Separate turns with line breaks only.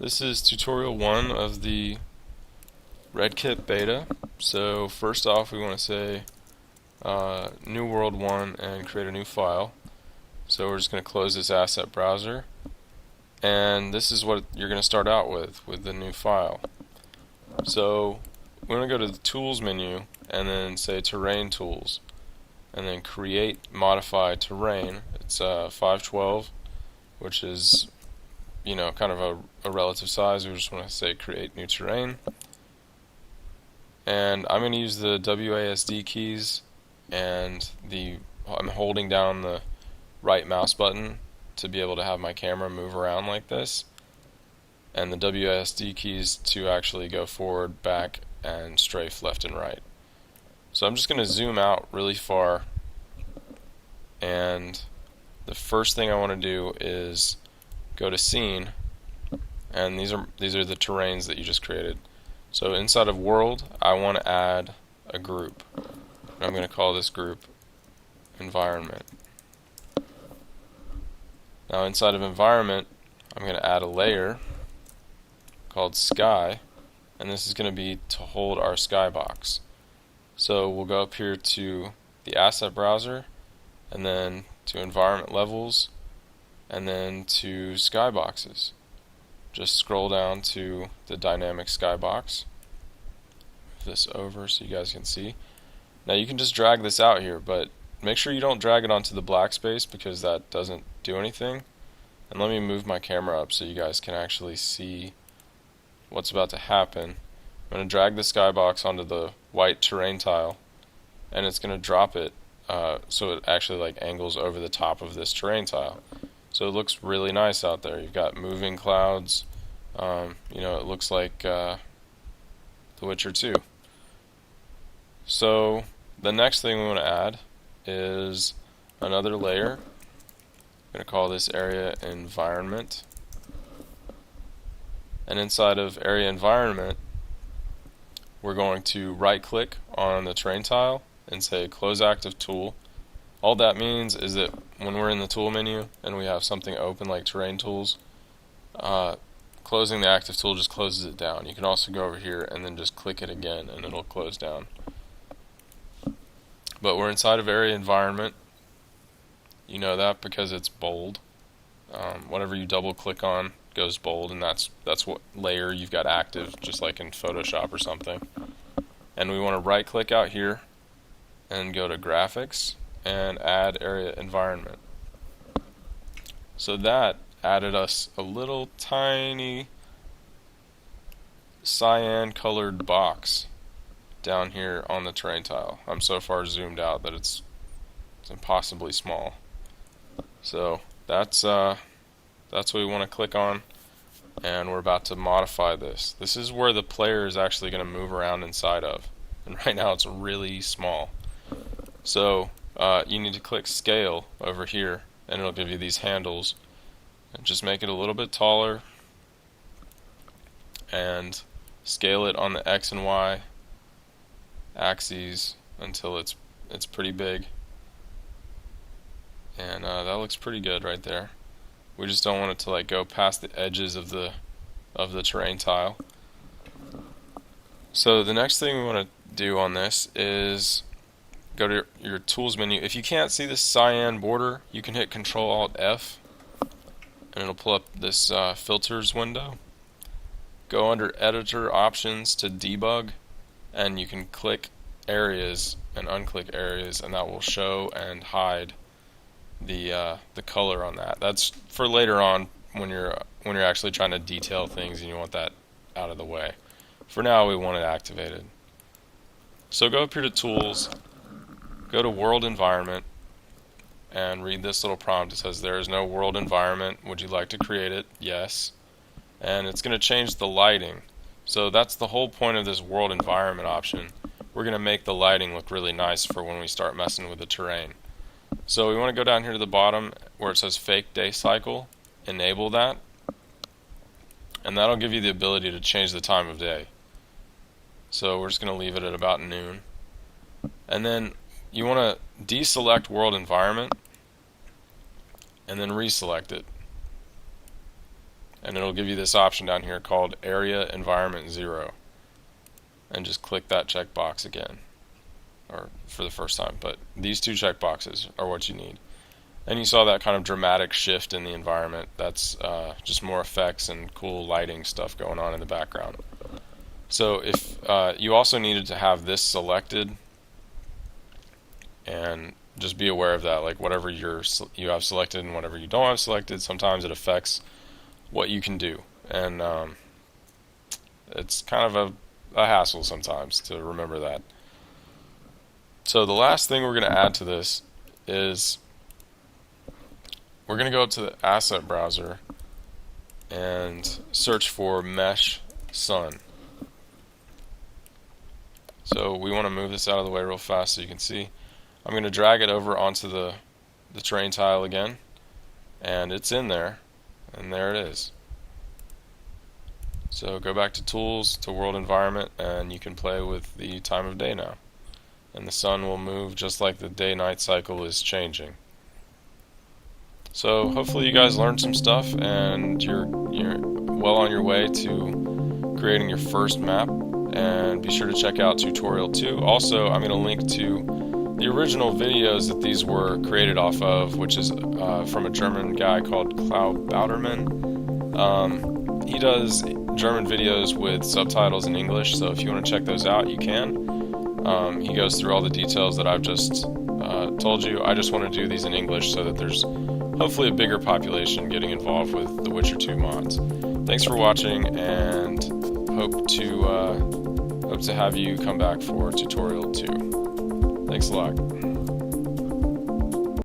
This is tutorial 1 of the Redkit beta. So first off we want to say new world 1 and create a new file. So we're just going to close this asset browser, and this is what you're going to start out with the new file. So we're going to go to the tools menu and then say terrain tools and then create modify terrain. It's 512, which is kind of a relative size. We just want to say create new terrain, and I'm going to use the WASD keys, and I'm holding down the right mouse button to be able to have my camera move around like this, and the WASD keys to actually go forward, back, and strafe left and right. So I'm just going to zoom out really far, and the first thing I want to do is go to scene, and these are the terrains that you just created. So inside of world, I want to add a group. I'm going to call this group environment. Now inside of environment, I'm going to add a layer called sky, and this is going to be to hold our skybox. So we'll go up here to the asset browser, and then to environment levels, and then to skyboxes. Just scroll down to the dynamic skybox. Move this over so you guys can see. Now you can just drag this out here, but make sure you don't drag it onto the black space because that doesn't do anything. And let me move my camera up so you guys can actually see what's about to happen. I'm going to drag the skybox onto the white terrain tile, and it's going to drop it so it actually angles over the top of this terrain tile. So it looks really nice out there. You've got moving clouds. It looks like The Witcher 2. So the next thing we want to add is another layer. I'm going to call this area environment. And inside of area environment, we're going to right click on the terrain tile and say close active tool. All that means is that when we're in the tool menu and we have something open like terrain tools, closing the active tool just closes it down. You can also go over here and then just click it again and it'll close down. But we're inside of area environment. You know that because it's bold. Whatever you double click on goes bold, and that's what layer you've got active, just like in Photoshop or something. And we want to right click out here and go to graphics and add area environment. So that added us a little tiny cyan colored box down here on the terrain tile. I'm so far zoomed out that it's impossibly small. So that's what we want to click on, and we're about to modify this. This is where the player is actually going to move around inside of, and right now it's really small. So you need to click scale over here, and it'll give you these handles, and just make it a little bit taller and scale it on the X and Y axes until it's pretty big, and that looks pretty good right there. We just don't want it to go past the edges of the terrain tile. So the next thing we want to do on this is go to your tools menu. If you can't see this cyan border, you can hit Control-Alt-F and it'll pull up this filters window. Go under editor options to debug, and you can click areas and unclick areas, and that will show and hide the color on that. That's for later on when you're actually trying to detail things and you want that out of the way. For now, we want it activated. So go up here to tools, go to world environment, and read this little prompt. It says there is no world environment. Would you like to create it? Yes. And it's going to change the lighting. So that's the whole point of this world environment option. We're going to make the lighting look really nice for when we start messing with the terrain. So we want to go down here to the bottom where it says fake day cycle, enable that, and that'll give you the ability to change the time of day. So we're just going to leave it at about noon. And then you want to deselect world environment and then reselect it. and it'll give you this option down here called Area Environment 0, and just click that checkbox again, or for the first time. But these two checkboxes are what you need. And you saw that kind of dramatic shift in the environment. That's just more effects and cool lighting stuff going on in the background. So if you also needed to have this selected, and just be aware of that, like whatever you have selected and whatever you don't have selected, sometimes it affects what you can do. And it's kind of a hassle sometimes to remember that. So the last thing we're going to add to this is we're going to go up to the asset browser and search for mesh sun. So we want to move this out of the way real fast so you can see. I'm going to drag it over onto the terrain tile again, and it's in there, and there it is. So go back to tools, to world environment, and you can play with the time of day now. And the sun will move just like the day-night cycle is changing. So hopefully you guys learned some stuff, and you're well on your way to creating your first map. And be sure to check out tutorial 2. Also, I'm going to link to the original videos that these were created off of, which is from a German guy called Klaus Bauderman. He does German videos with subtitles in English, so if you want to check those out, you can. He goes through all the details that I've just told you. I just want to do these in English so that there's hopefully a bigger population getting involved with the Witcher 2 mods. Thanks for watching, and hope to have you come back for tutorial 2. Thanks a lot.